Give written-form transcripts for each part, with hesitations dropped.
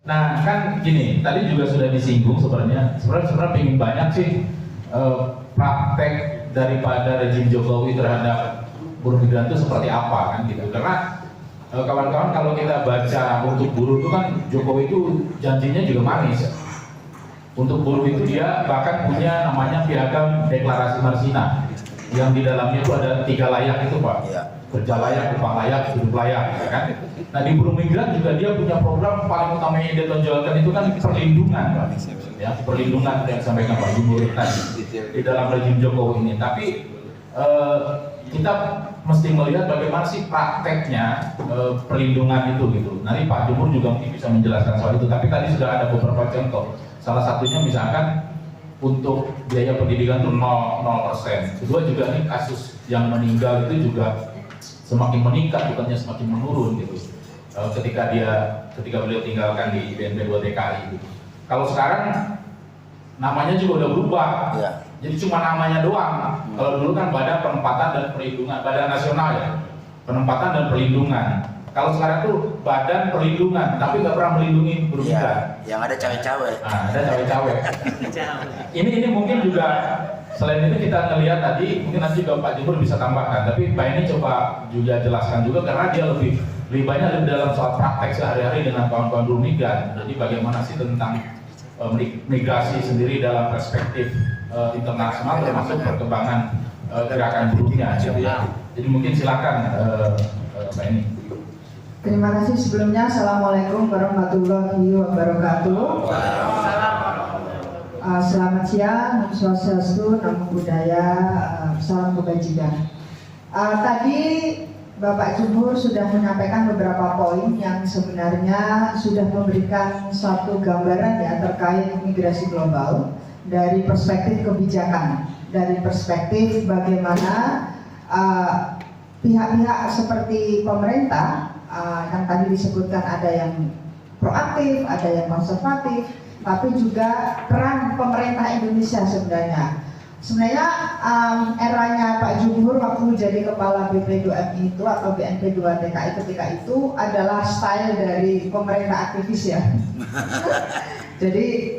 Nah kan gini, tadi juga sudah disinggung sebenarnya pengen banyak sih praktek daripada rejim Jokowi terhadap buruh migran itu seperti apa kan gitu. Karena kawan-kawan kalau kita baca untuk buruh itu kan Jokowi itu janjinya juga manis. Untuk buruh itu dia bahkan punya namanya piagam deklarasi Marsina yang di dalamnya itu ada 3 layak itu Pak. Kerja layak, upah layak, hidup layak, ya kan? Nah di buruh migran juga dia punya program paling utama yang dia tonjolkan itu kan perlindungan, Pak. Ya, perlindungan yang disampaikan Pak Jumhur tadi di dalam rejim Jokowi ini. Tapi kita mesti melihat bagaimana sih prakteknya perlindungan itu gitu. Nanti Pak Jumhur juga mungkin bisa menjelaskan soal itu. Tapi tadi sudah ada beberapa contoh. Salah satunya misalkan untuk biaya pendidikan itu 0%. Kedua juga nih kasus yang meninggal itu juga semakin meningkat bukannya semakin menurun gitu. Ketika beliau tinggalkan di BNP 2 TKI gitu. Kalau sekarang namanya juga udah berubah. Ya. Jadi cuma namanya doang. Kalau dulu kan Badan Penempatan dan Perlindungan, Badan Nasional ya. Penempatan dan Perlindungan. Kalau sekarang tuh Badan Perlindungan, tapi nggak pernah melindungi buruh migran. Yang ada cawe-cawe. Nah, ada cawe-cawe. ini mungkin juga selain itu kita ngelihat tadi, mungkin nanti juga Pak Jumhur bisa tambahkan. Tapi Pak ini coba juga jelaskan juga karena dia lebih banyak dalam soal praktek sehari-hari dengan kawan-kawan buruh migran. Jadi bagaimana sih tentang migrasi sendiri dalam perspektif internasional termasuk perkembangan gerakan buruhnya. Gitu ya. Jadi mungkin silakan Pak ini. Terima kasih sebelumnya. Assalamualaikum warahmatullahi wabarakatuh. Selamat siang, Om Swastiastu, Namo Buddhaya, salam kebajikan. Tadi Bapak Jumhur sudah menyampaikan beberapa poin yang sebenarnya sudah memberikan suatu gambaran ya terkait migrasi global dari perspektif kebijakan, dari perspektif bagaimana pihak-pihak seperti pemerintah yang tadi disebutkan ada yang proaktif, ada yang konservatif, tapi juga peran pemerintah Indonesia sebenarnya. Sebenarnya eranya Pak Jumhur waktu jadi kepala BP2MI itu atau BNP 2 TKI ketika itu adalah style dari pemerintah aktivis ya. Jadi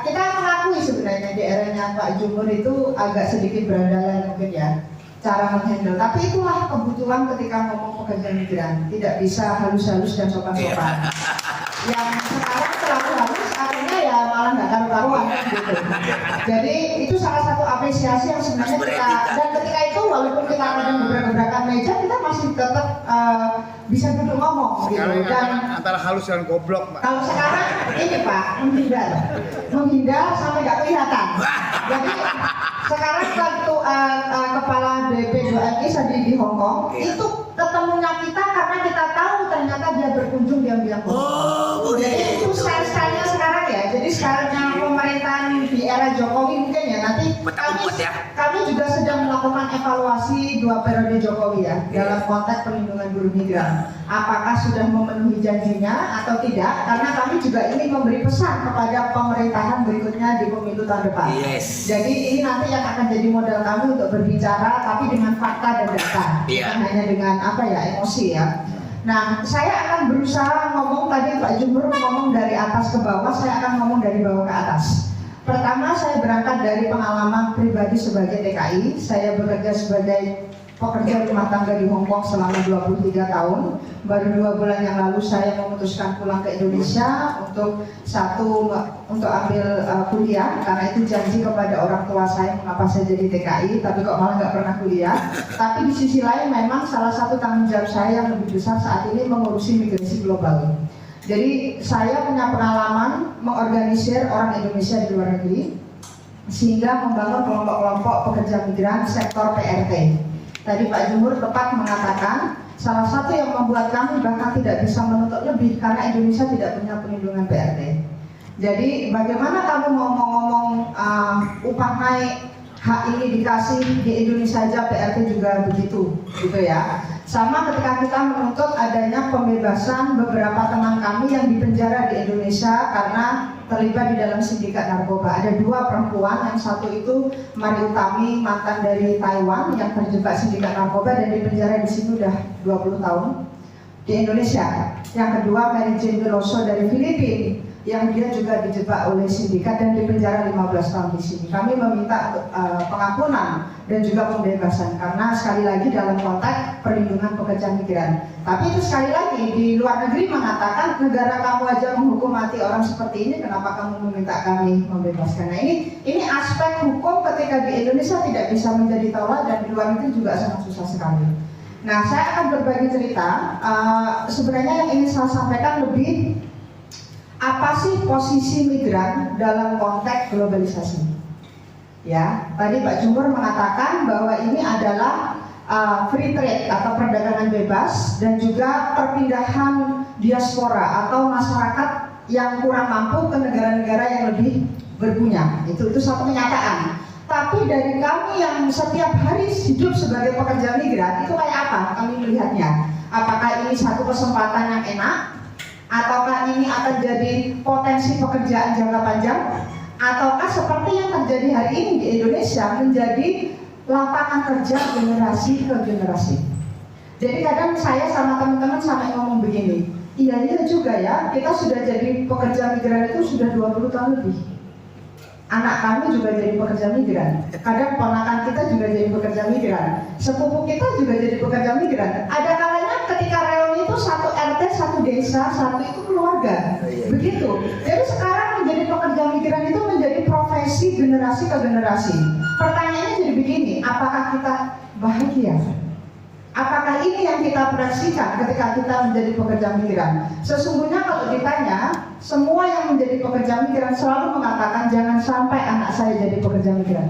kita mengakui sebenarnya di eranya Pak Jumhur itu agak sedikit berandalan mungkin ya cara menghandle, tapi itulah kebutuhan ketika ngomong pekerja migran, tidak bisa halus-halus dan sopan-sopan. Yang sekarang terlalu halus, akhirnya ya malah nggak karu-karuan gitu. Jadi itu salah satu apresiasi yang sebenarnya kita, dan ketika itu walaupun kita ada gebrakan meja, kita masih tetap bisa duduk ngomong gitu. Dan antara halus dan goblok, Pak. Kalau sekarang ini Pak, menghindar sampai nggak kelihatan. Jadi sekarang waktu kepala BP2MI sedih di Hong Kong, itu ketemunya kita karena kita tahu ternyata dia berkunjung diam-diam. Jadi itu style-stylenya sekarang ya. Jadi sekarangnya pemerintahan di era Jokowi mungkin ya nanti kami juga sedang melakukan evaluasi 2 periode Jokowi ya dalam konteks perlindungan buruh migran. Apakah sudah memenuhi janjinya atau tidak? Karena kami juga ingin memberi pesan kepada pemerintahan berikutnya di pemilu tahun depan. Jadi ini nanti yang akan jadi modal kami untuk berbicara, tapi dengan fakta dan data, bukan hanya dengan emosi ya. Nah, saya akan berusaha ngomong tadi Pak Jumhur ngomong dari atas ke bawah, saya akan ngomong dari bawah ke atas. Pertama, saya berangkat dari pengalaman pribadi sebagai TKI. Saya bekerja sebagai pekerja rumah tangga di Hong Kong selama 23 tahun. Baru 2 bulan yang lalu saya memutuskan pulang ke Indonesia untuk ambil kuliah, karena itu janji kepada orang tua saya mengapa saya jadi TKI, tapi kok malah nggak pernah kuliah. Tapi di sisi lain memang salah satu tanggung jawab saya yang lebih besar saat ini mengurusi migrasi global. Jadi saya punya pengalaman mengorganisir orang Indonesia di luar negeri sehingga membangun kelompok-kelompok pekerja migran sektor PRT. Tadi Pak Jumhur tepat mengatakan salah satu yang membuat kami bahkan tidak bisa menuntut lebih karena Indonesia tidak punya perlindungan PRT. Jadi bagaimana kamu mau ngomong upah naik, hak ini dikasih di Indonesia saja, PRT juga begitu, gitu ya. Sama ketika kita menuntut adanya pembebasan beberapa teman kami yang dipenjara di Indonesia karena terlibat di dalam sindikat narkoba. Ada 2 perempuan, yang satu itu Mari Utami, mantan dari Taiwan yang terjebak sindikat narkoba dan dipenjara di sini udah 20 tahun di Indonesia. Yang kedua Mary Jane Veloso dari Filipina yang dia juga dijebak oleh sindikat dan dipenjara 15 tahun di sini. Kami meminta pengampunan dan juga pembebasan karena sekali lagi dalam konteks perlindungan pekerja migran. Tapi itu sekali lagi di luar negeri mengatakan negara kamu aja menghukum mati orang seperti ini, kenapa kamu meminta kami membebaskan? Nah ini aspek hukum ketika di Indonesia tidak bisa menjadi tolak dan di luar negeri juga sangat susah sekali. Nah saya akan berbagi cerita. Sebenarnya yang ingin saya sampaikan lebih apa sih posisi migran dalam konteks globalisasi? Ya, tadi Pak Jumur mengatakan bahwa ini adalah free trade atau perdagangan bebas dan juga perpindahan diaspora atau masyarakat yang kurang mampu ke negara-negara yang lebih berpunya. Itu satu kenyataan. Tapi dari kami yang setiap hari hidup sebagai pekerja migran itu kayak apa? Kami melihatnya. Apakah ini satu kesempatan yang enak? Ataukah ini akan jadi potensi pekerjaan jangka panjang? Ataukah seperti yang terjadi hari ini di Indonesia menjadi lapangan kerja generasi ke generasi? Jadi kadang saya sama teman-teman sampai ngomong begini, iya juga ya, kita sudah jadi pekerja migran itu sudah 20 tahun lebih. Anak kami juga jadi pekerja migran. Kadang ponakan kita juga jadi pekerja migran. Sepupu kita juga jadi pekerja migran. Ada kalanya ketika reuni itu satu RT, satu desa, satu itu keluarga. Begitu. Jadi sekarang menjadi pekerja migran itu menjadi profesi generasi ke generasi. Pertanyaannya jadi begini, apakah kita bahagia? Apakah ini yang kita proyeksikan ketika kita menjadi pekerja migran? Sesungguhnya kalau ditanya, semua yang menjadi pekerja migran selalu mengatakan jangan sampai anak saya jadi pekerja migran.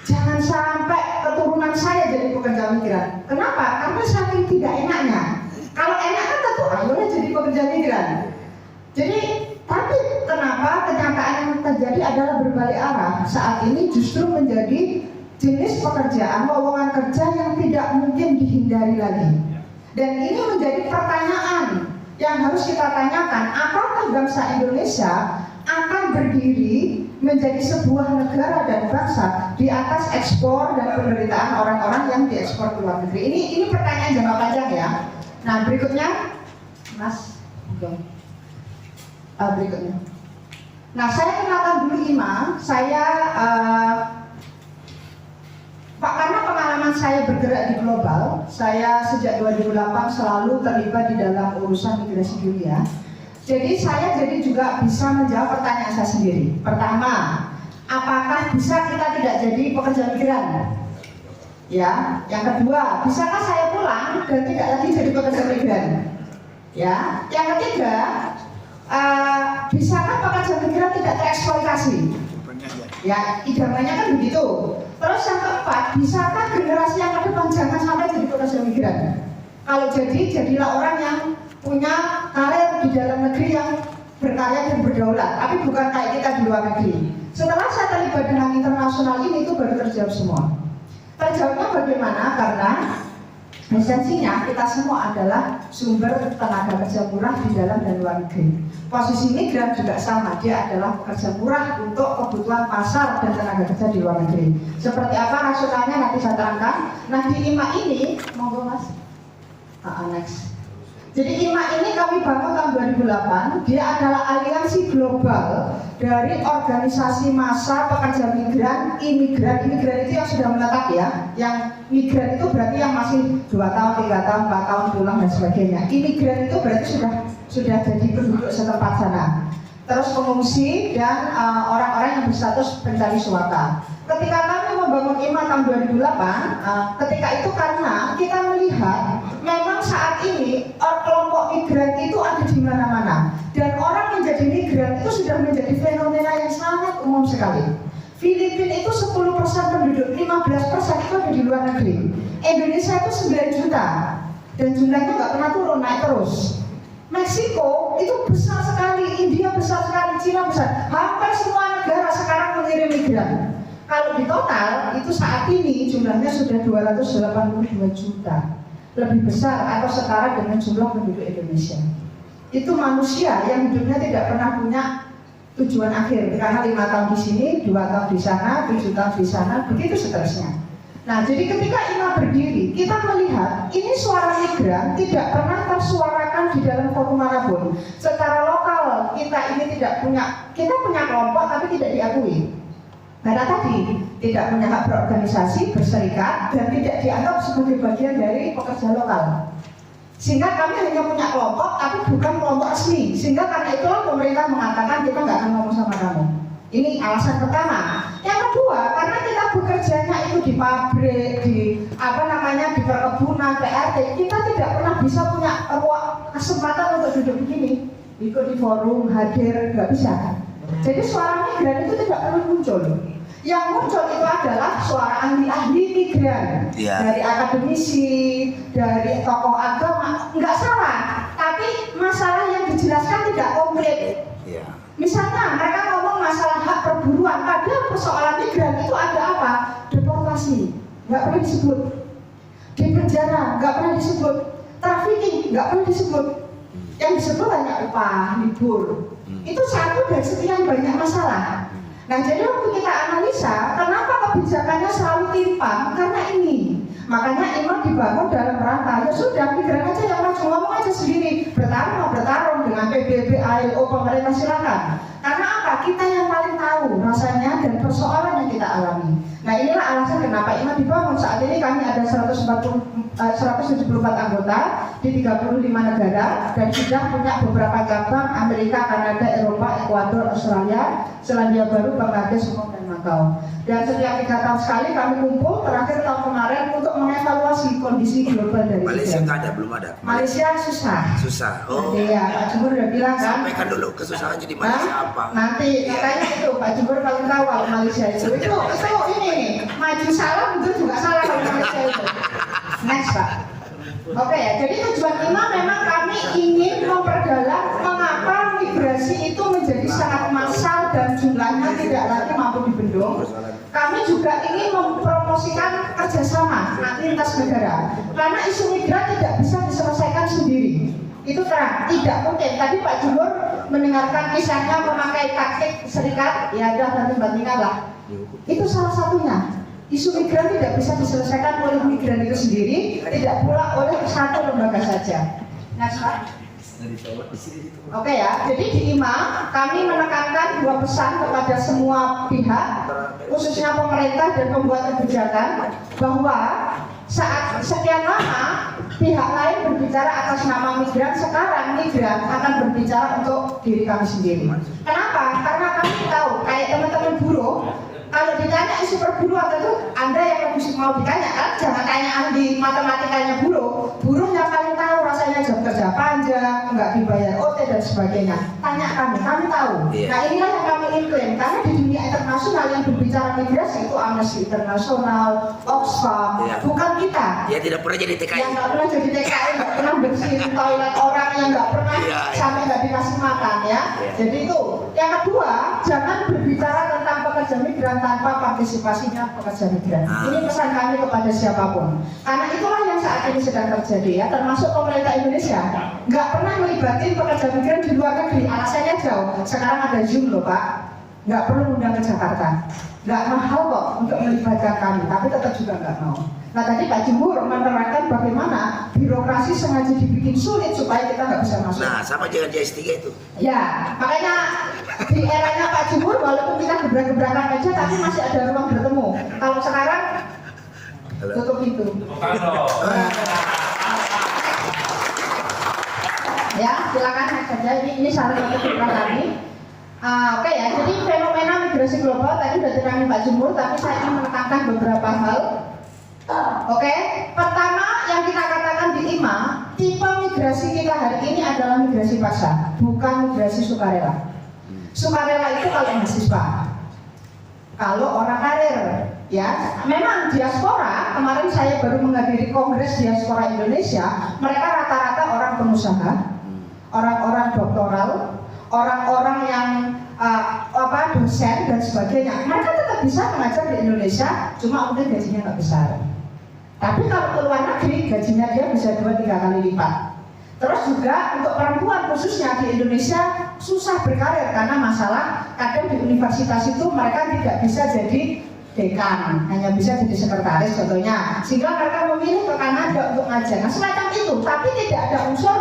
Jangan sampai keturunan saya jadi pekerja migran. Kenapa? Karena saking tidak enaknya. Kalau enak kan tentu ayolah jadi pekerja migran. Jadi, tapi kenapa kenyataan yang terjadi adalah berbalik arah. Saat ini justru menjadi jenis pekerjaan, lowongan kerja yang tidak mungkin dihindari lagi. Dan ini menjadi pertanyaan yang harus kita tanyakan, apakah bangsa Indonesia akan berdiri menjadi sebuah negara dan bangsa di atas ekspor dan penderitaan orang-orang yang diekspor ke luar negeri? Ini pertanyaan jangka panjang ya. Nah berikutnya, Mas, berikutnya. Nah saya kenalkan dulu Ima, saya Pak, karena pengalaman saya bergerak di global, saya sejak 2008 selalu terlibat di dalam urusan migrasi dunia. Jadi saya juga bisa menjawab pertanyaan saya sendiri. Pertama, apakah bisa kita tidak jadi pekerja migran? Ya. Yang kedua, bisakah saya pulang dan tidak lagi jadi pekerja migran? Ya. Yang ketiga, bisakah pekerja migran tidak tereksploitasi? Ya, idamannya kan begitu. Terus yang keempat, bisakah generasi yang ke depan jangan sampai jadi pekerja migran? Kalau jadi, jadilah orang yang punya karir di dalam negeri yang berkarya dan berdaulat, tapi bukan kayak kita di luar negeri. Setelah saya terlibat dengan internasional ini, itu baru terjawab semua. Terjawabnya bagaimana? Karena esensinya kita semua adalah sumber tenaga kerja murah di dalam dan luar negeri. Posisi migran juga sama, dia adalah pekerja murah untuk kebutuhan pasar dan tenaga kerja di luar negeri. Seperti apa rasionalnya nanti saya terangkan. Nah di IMA ini, monggo Mas. Next. Jadi IMA ini kami bangun tahun 2008. Dia adalah aliansi global dari organisasi massa pekerja migran, imigran. Imigran itu yang sudah menetap ya. Yang migran itu berarti yang masih 2 tahun, 3 tahun, 4 tahun pulang dan sebagainya. Imigran itu berarti sudah jadi penduduk setempat sana. Terus pengungsi dan orang-orang yang berstatus pencari suaka. Ketika kami membangun IMA tahun 2008, ketika itu karena kita melihat memang saat ini kelompok migran itu ada di mana-mana. Dan orang menjadi migran itu sudah menjadi fenomena yang sangat umum sekali. Filipina itu 10% penduduk, 15% itu ada di luar negeri. Indonesia itu 9 juta dan jumlahnya nggak pernah turun, naik terus. Meksiko itu besar sekali, India besar sekali, Cina besar. Hampir semua negara sekarang mengirim migran. Kalau di total itu saat ini jumlahnya sudah 282 juta, lebih besar atau setara dengan jumlah penduduk Indonesia. Itu manusia yang hidupnya tidak pernah punya tujuan akhir, karena 5 tahun di sini, 2 tahun di sana, 7 tahun di sana, begitu seterusnya. Nah, jadi ketika IMA berdiri, kita melihat ini suara migran tidak pernah tersuarakan di dalam forum manapun. Secara lokal kita kita punya kelompok tapi tidak diakui. Karena tadi tidak punya hak berorganisasi, berserikat, dan tidak dianggap sebagai bagian dari pekerja lokal. Sehingga kami hanya punya kelompok tapi bukan kelompok resmi. Sehingga karena itulah pemerintah mengatakan kita nggak akan ngomong sama kamu. Ini alasan pertama. Yang kedua, karena kita bekerjanya itu di pabrik, di di perkebunan, PRT, kita tidak pernah bisa punya kesempatan untuk duduk begini, ikut di forum, hadir, nggak bisa. Jadi suara migran itu tidak perlu muncul. Yang muncul itu adalah suara ahli-ahli migran, dari akademisi, dari tokoh agama, nggak salah. Tapi masalah yang dijelaskan tidak komplit. Misalnya mereka ngomong masalah hak perburuan, padahal persoalan migran itu ada apa? Deportasi, nggak pernah disebut. Di penjara, nggak pernah disebut. Trafficking, nggak pernah disebut. Yang disebut hanya upah, libur. Itu satu dari sekian banyak masalah. Nah, jadi waktu kita analisa, kenapa kebijakannya selalu timpang? Karena ini. Makanya IMA dibangun dalam rangka, ya sudah, migran aja yang maju, ngomong aja sendiri, bertarung dengan PBB, ILO, pemerintah silakan. Karena apa? Kita yang paling tahu rasanya dan persoalan yang kita alami. Nah, inilah alasan kenapa IMA dibangun. Saat ini kami ada 174 anggota di 35 negara dan sudah punya beberapa cabang Amerika, Kanada, Eropa, Ekuador, Australia, Selandia Baru, Bangladesh, Hongkong, dan Makau. Dan setiap 3 tahun sekali kami kumpul, terakhir tahun kemarin untuk mengevaluasi kondisi global dari Malaysia nggak ada, belum ada. Malaysia susah. Oh. Iya, Pak Jumur udah bilang kan. Sampaikan dulu kesusahannya di Malaysia apa? Nanti katanya itu Pak Jumur paling tahu kalau Malaysia itu ini maju salah, mundur juga salah kalau Malaysia itu. Next Pak. Oke ya, jadi tujuan IMA memang kami ingin memperdalam mengapa migrasi itu menjadi sangat massal dan jumlahnya tidak lagi mampu dibendung. Kami juga ingin mempromosikan kerjasama lintas negara, karena isu migran tidak bisa diselesaikan sendiri. Itu terang, tidak mungkin. Tadi Pak Jumur mendengarkan kisahnya memakai taktik serikat, ya ada banding-bandingan lah. Itu salah satunya. Isu migran tidak bisa diselesaikan oleh migran itu sendiri, tidak pula oleh satu lembaga saja. Nah, oke ya, jadi di IMA kami menekankan 2 pesan kepada semua pihak, khususnya pemerintah dan pembuat kebijakan, bahwa saat sekian lama pihak lain berbicara atas nama migran, sekarang migran akan berbicara untuk diri kami sendiri. Kenapa? Karena kami tahu, kayak teman-teman buruh, kalau ditanya isu perburuan tentu Anda yang lebih mau ditanya kan, jangan tanya ahli matematikanya buruh yang paling tahu rasanya jam kerja panjang, nggak dibayar OT dan sebagainya. Tanya kami tahu. Nah, inilah yang kami ingin, karena di dunia internasional yang berbicara migrasi itu Amnesty International, Oxfam, bukan kita. Ya tidak pernah jadi TKI. Yang nggak pernah jadi TKI, nggak pernah bersihin toilet orang, yang nggak pernah sampai nggak dikasih makan ya. Jadi itu. Yang kedua, jangan berbicara tentang pekerja migran tanpa partisipasinya pekerja migran. Ini pesan kami kepada siapapun. Karena itulah yang saat ini sedang terjadi ya, termasuk pemerintah Indonesia nggak pernah melibatkan pekerja migran di luar negeri. Alasannya jauh. Sekarang ada Zoom loh Pak, nggak perlu undang ke Jakarta. Nggak mahal kok untuk melibatkan kami, tapi tetap juga nggak mau. Nah tadi Pak Jumur menerangkan bagaimana birokrasi sengaja dibikin sulit supaya kita nggak bisa masuk. Nah, sama dengan JS3 itu. Ya, makanya di eranya Pak Jumur walaupun kita gebrak-gebrakan aja, tapi masih ada ruang bertemu. Kalau sekarang tutup pintu. Ya, silakan saja. Ini saran untuk kita kami. Oke ya, jadi fenomena migrasi global tadi sudah diterangin Pak Jumur, tapi saya ingin menekankan beberapa hal. Oke, pertama yang kita katakan di IMA, tipe migrasi kita hari ini adalah migrasi paksa, bukan migrasi sukarela. Sukarela itu kalau mahasiswa, kalau orang karir, ya. Memang diaspora, kemarin saya baru menghadiri Kongres Diaspora Indonesia, mereka rata-rata orang pengusaha, orang-orang doktoral, orang-orang yang dosen dan sebagainya. Mereka tetap bisa mengajar di Indonesia, cuma mungkin gajinya nggak besar. Tapi kalau ke luar negeri, gajinya dia bisa 2-3 kali lipat. Terus juga untuk perempuan khususnya di Indonesia susah berkarir karena masalah kadang di universitas itu mereka tidak bisa jadi dekan, hanya bisa jadi sekretaris contohnya. Sehingga mereka memilih ke Kanada untuk ngajar. Nah semacam itu, tapi tidak ada unsur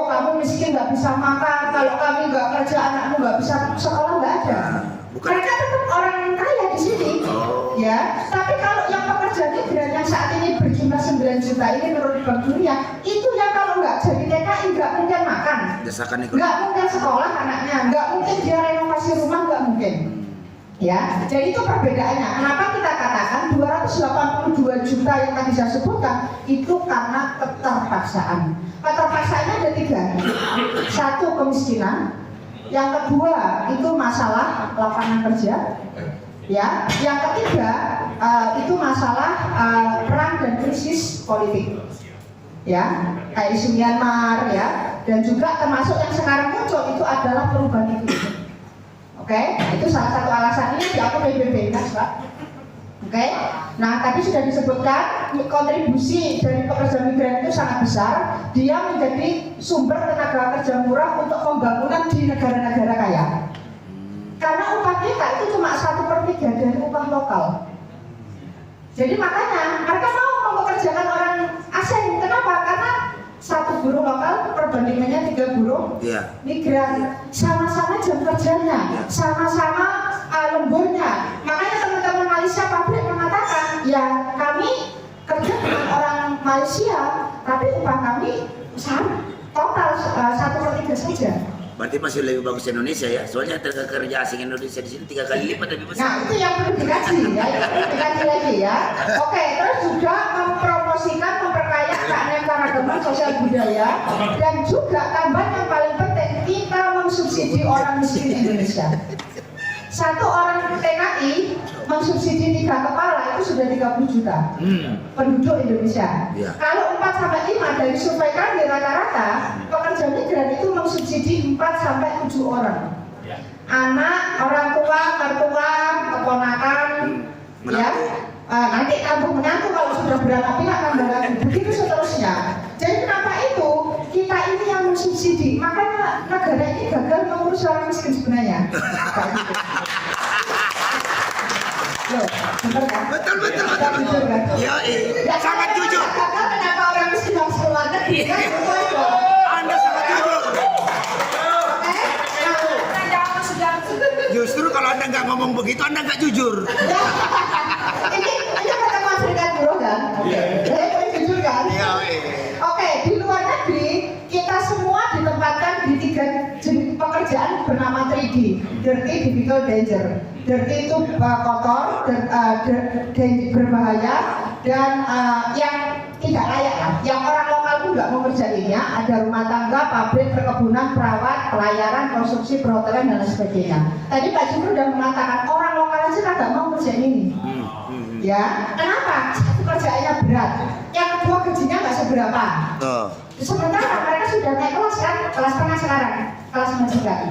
kamu miskin nggak bisa makan, kalau kami nggak kerja anakmu nggak bisa sekolah, nggak ada. Mereka tetap orang kaya di sini, ya. Tapi kalau yang pekerja migran yang saat ini berjumlah 9 juta ini menurut Bank Dunia, itu yang kalau nggak jadi TKI nggak mungkin makan, nggak mungkin sekolah anaknya, nggak mungkin dia renovasi rumah, nggak mungkin. Ya, jadi itu perbedaannya. Kenapa kita katakan 282 juta yang tadi saya sebutkan itu karena keterpaksaan. Keterpaksaannya ada 3. 1, kemiskinan. Yang kedua itu masalah lapangan kerja. Ya, yang ketiga itu masalah perang dan krisis politik. Ya, kayak isu Myanmar ya, dan juga termasuk yang sekarang muncul itu adalah perubahan iklim. Oke, itu salah satu alasannya diatur PBB, kan, Pak? Oke, nah tadi sudah disebutkan kontribusi dari pekerja migran itu sangat besar. Dia menjadi sumber tenaga kerja murah untuk pembangunan di negara-negara kaya. Karena upah kita itu cuma 1/3 dari upah lokal. Jadi makanya mereka mau mempekerjakan orang asing. Kenapa? Karena 1 buruh lokal perbandingannya 3 buruh migran, sama-sama jam kerjanya, sama-sama lemburnya. Makanya teman-teman Malaysia pabrik mengatakan, ya kami kerja dengan orang Malaysia, tapi upah kami sama, total 1/3 saja. Berarti masih lebih bagus Indonesia ya, soalnya tenaga kerja asing Indonesia di sini 3 kali lipat lebih besar. Nah itu yang perlu dikaji ya, dikaji lagi ya. Oke, terus juga mempromosikan, memperkaya keanekaragaman sosial budaya, dan juga tambahan yang paling penting kita mensubsidi orang miskin Indonesia. 1 orang TKI mensubsidi 3 kepala itu sudah 30 juta penduduk Indonesia. Kalau 4-5 dari survei kami rata-rata pekerja migran itu mensubsidi 4-7 orang. Anak, orang tua, mertua, keponakan, ya. Nanti kampung menantu kalau sudah beranak pinak tambah lagi, begitu seterusnya. Jadi kenapa itu kita ini yang mensubsidi? Makanya negara ini gagal mengurus orang miskin sebenarnya. Loh, benar kan? Betul. Jujur kan? Iya, sangat jujur. Gagal kenapa orang miskin harus keluar negeri? Kan betul itu. Anda sangat jujur. Justru kalau Anda nggak ngomong begitu, Anda nggak jujur. Ini pertemuan serikat buruh kan? Saya jujur kan? Oke, di luar negeri kita semua ditempatkan di 3 jenis pekerjaan bernama 3D, dirty, difficult, danger. Dirty itu kotor, berbahaya, dan yang tidak layak lah. Yang orang lokal pun nggak mau kerjainnya. Ada rumah tangga, pabrik, perkebunan, perawat, pelayaran, konstruksi, perhotelan dan lain sebagainya. Tadi Pak Jumur sudah mengatakan orang lokal aja nggak mau kerjain ini. Ya, kenapa? Satu kerjaannya berat, yang kedua gajinya nggak seberapa. Sementara mereka sudah naik kelas kan, kelas tengah sekarang, kelas majikan.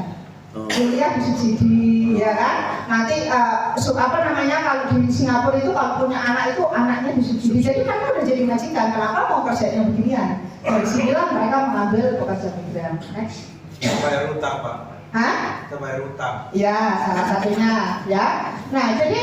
Kuliah disubsidi, ya kan? Nanti kalau di Singapura itu kalau punya anak itu anaknya disubsidi. Jadi mereka udah jadi majikan. Kenapa mau kerjanya beginian? Dari sinilah mereka mengambil pekerja migran. Next. Bayar utang, Pak. Hah? Kita bayar utang. Ya, salah satunya, ya. Nah, jadi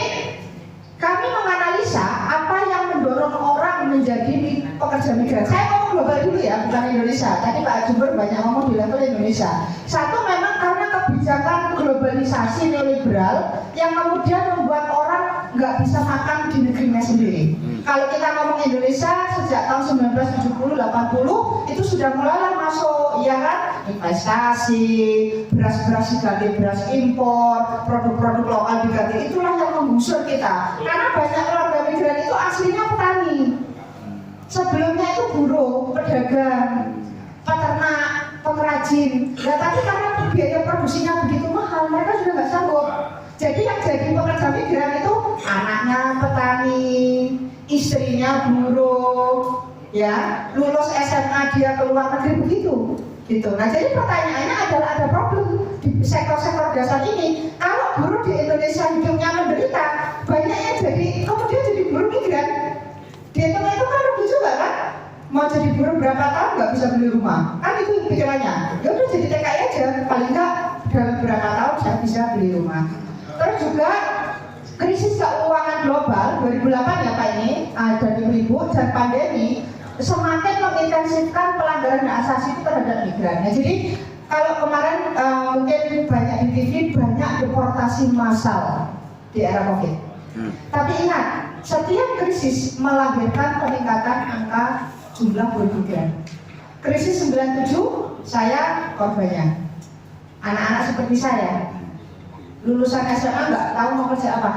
kami menganalisa apa yang mendorong orang menjadi pekerja migran. Saya ngomong global dulu ya, bukan Indonesia. Tadi Pak Jumber banyak ngomong di level Indonesia. Satu, memang karena kebijakan globalisasi neoliberal yang kemudian membuat orang nggak bisa makan di negerinya sendiri. Kalau kita ngomong Indonesia sejak tahun 1970-80 itu sudah mulai masuk, ya kan? Investasi, beras-beras diganti beras impor, produk-produk lokal diganti. Itulah yang menggusur kita. Karena banyak keluarga migran itu aslinya petani. Sebelumnya itu buruh, pedagang, peternak, pengrajin. Nah, tapi karena biaya produksinya begitu mahal, mereka sudah nggak sanggup. Jadi yang jadi pekerja migran itu anaknya petani, istrinya buruh, ya, lulus SMA dia keluar negeri begitu. Gitu. Nah, jadi pertanyaannya adalah ada problem di sektor-sektor dasar ini. Kalau buruh di Indonesia hidupnya menderita, banyak yang kemudian jadi buruh migran. Dihitung itu kan rugi juga kan? Mau jadi buruh berapa tahun nggak bisa beli rumah? Kan itu pikirannya. Ya udah jadi TKI aja, paling nggak dalam berapa tahun saya bisa beli rumah. Terus juga krisis keuangan global 2008 ya Pak ini, dan 2000 dan pandemi. semakin mengintensifkan pelanggaran hak asasi itu terhadap migran. Nah, jadi kalau kemarin mungkin banyak di TV, banyak deportasi massal di era Covid. Tapi ingat, setiap krisis melahirkan peningkatan angka jumlah buruh migran. Krisis 97, saya korbannya. Anak-anak seperti saya, lulusan SMA nggak tahu mau kerja apa.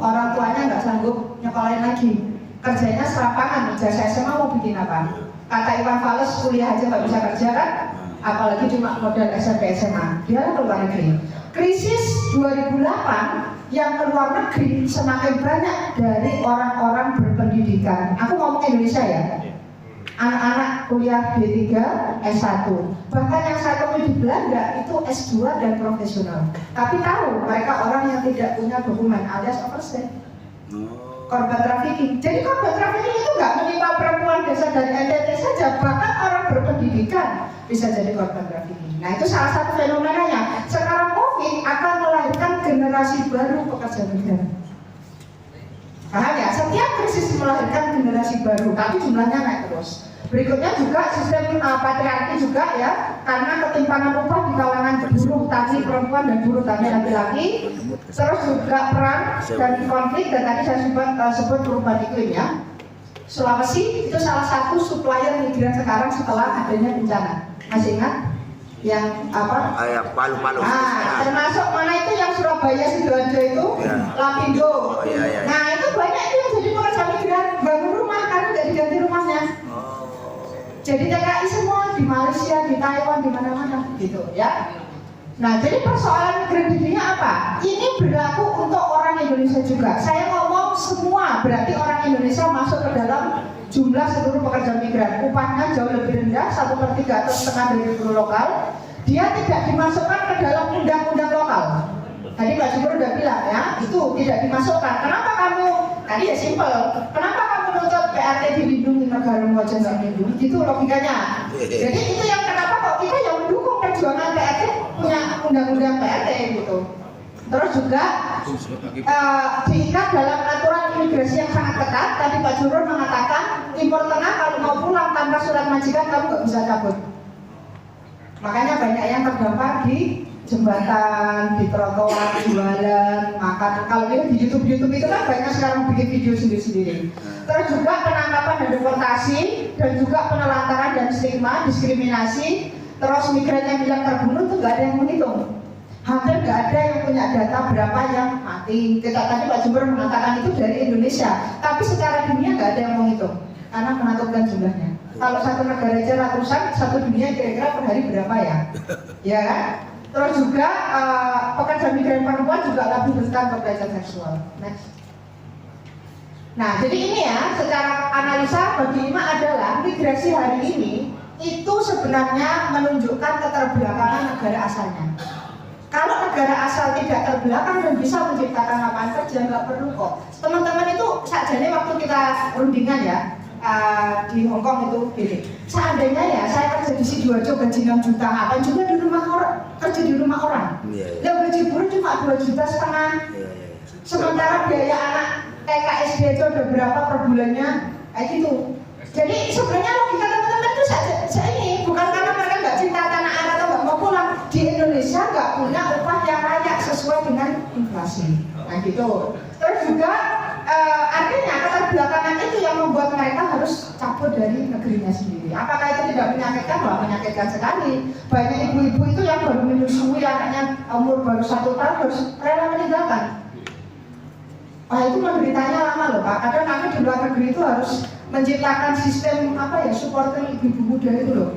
Orang tuanya nggak sanggup nyekolahin lagi. Kerjanya serapangan, ijazah SMA mau bikin apa? Kata Iwan Fals, kuliah aja nggak bisa kerja kan? Apalagi cuma modal SMP SMA. Dia keluar negeri. Krisis 2008 yang keluar negeri semakin banyak dari orang-orang berpendidikan. Aku ngomong Indonesia ya. Anak-anak kuliah D3, S1. Bahkan yang satu di Belanda itu S2 dan profesional. Tapi tahu mereka orang yang tidak punya dokumen alias overstay. Korban trafficking. Jadi korban trafficking itu nggak menimpa perempuan desa dari NTT saja, bahkan orang berpendidikan bisa jadi korban trafficking. Nah, itu salah satu fenomenanya. Sekarang Covid akan melahirkan generasi baru pekerja migran. Paham ya? Setiap krisis melahirkan generasi baru, tapi jumlahnya naik terus. Berikutnya juga sistem patriarki juga ya, karena ketimpangan upah di kalangan buruh tani perempuan dan buruh tani laki-laki, terus juga perang dan konflik, dan tadi saya sebut perubahan iklim ya. Sulawesi itu salah satu supplier migran sekarang setelah adanya bencana. Masih ingat? Yang apa? Palu-palu. Termasuk mana itu yang Surabaya Sidoarjo itu, Lapindo. Nah itu banyak itu yang jadi pekerja migran, bangun rumah karena nggak diganti rumahnya. Jadi TKI semua di Malaysia, di Taiwan, di mana-mana gitu ya. Nah, jadi persoalan migran di dunia apa? Ini berlaku untuk orang Indonesia juga. Saya ngomong semua, berarti orang Indonesia masuk ke dalam jumlah seluruh pekerja migran. Upahnya jauh lebih rendah, 1/3 atau setengah dari buruh lokal. Dia tidak dimasukkan ke dalam undang-undang lokal. Tadi Pak Jumur udah bilang ya, itu tidak dimasukkan. Kenapa kamu? Tadi ya simpel. Kenapa kamu nuntut PRT dilindungi negara wajah nggak dilindungi? Gitu logikanya. Jadi itu yang kenapa kok kita yang mendukung perjuangan PRT punya undang-undang PRT gitu. Terus juga diikat dalam aturan imigrasi yang sangat ketat. Tadi Pak Jumur mengatakan Timur Tengah kalau mau pulang tanpa surat majikan kamu nggak bisa cabut. Makanya banyak yang terdampak di jembatan, di trotoar, jualan, makan. Kalau ini di YouTube itu kan banyak sekarang bikin video sendiri-sendiri. Terus juga penangkapan dan deportasi, dan juga penelantaran dan stigma, diskriminasi. Terus migran yang bilang terbunuh itu nggak ada yang menghitung. Hampir nggak ada yang punya data berapa yang mati. Tadi Pak Jumur mengatakan itu dari Indonesia, tapi secara dunia nggak ada yang menghitung karena menentukan jumlahnya. Kalau satu negara aja ratusan, satu dunia kira-kira per hari berapa ya? Ya kan? Terus juga pekerja migran perempuan juga lebih rentan ke pelecehan seksual. Next. Nah, jadi ini ya, secara analisa bagi IMA adalah migrasi hari ini itu sebenarnya menunjukkan keterbelakangan negara asalnya. Kalau negara asal tidak terbelakang dan bisa menciptakan lapangan kerja, nggak perlu kok. Teman-teman itu sajane waktu kita rundingan ya, di Hong Kong itu gini. Seandainya ya saya kerja di Sidoarjo gaji 6 juta, apa juga di rumah orang, kerja di rumah orang. Yang gaji buruh cuma 2,5 juta. Sementara biaya anak TK SD itu udah berapa per bulannya, kayak gitu. Jadi sebenarnya logika teman-teman itu saya ini bukan karena mereka nggak cinta tanah air atau nggak mau pulang. Di Indonesia nggak punya upah yang layak sesuai dengan inflasi. Nah gitu. Terus juga artinya keterbelakangan itu yang membuat mereka harus cabut dari negerinya sendiri. Apakah itu tidak menyakitkan? Wah, menyakitkan sekali. Banyak ibu-ibu itu yang baru menyusui anaknya umur baru 1 tahun harus rela meninggalkan. Wah, itu menderitanya lama loh Pak. Kadang kami di luar negeri itu harus menciptakan sistem supporting ibu-ibu muda itu loh.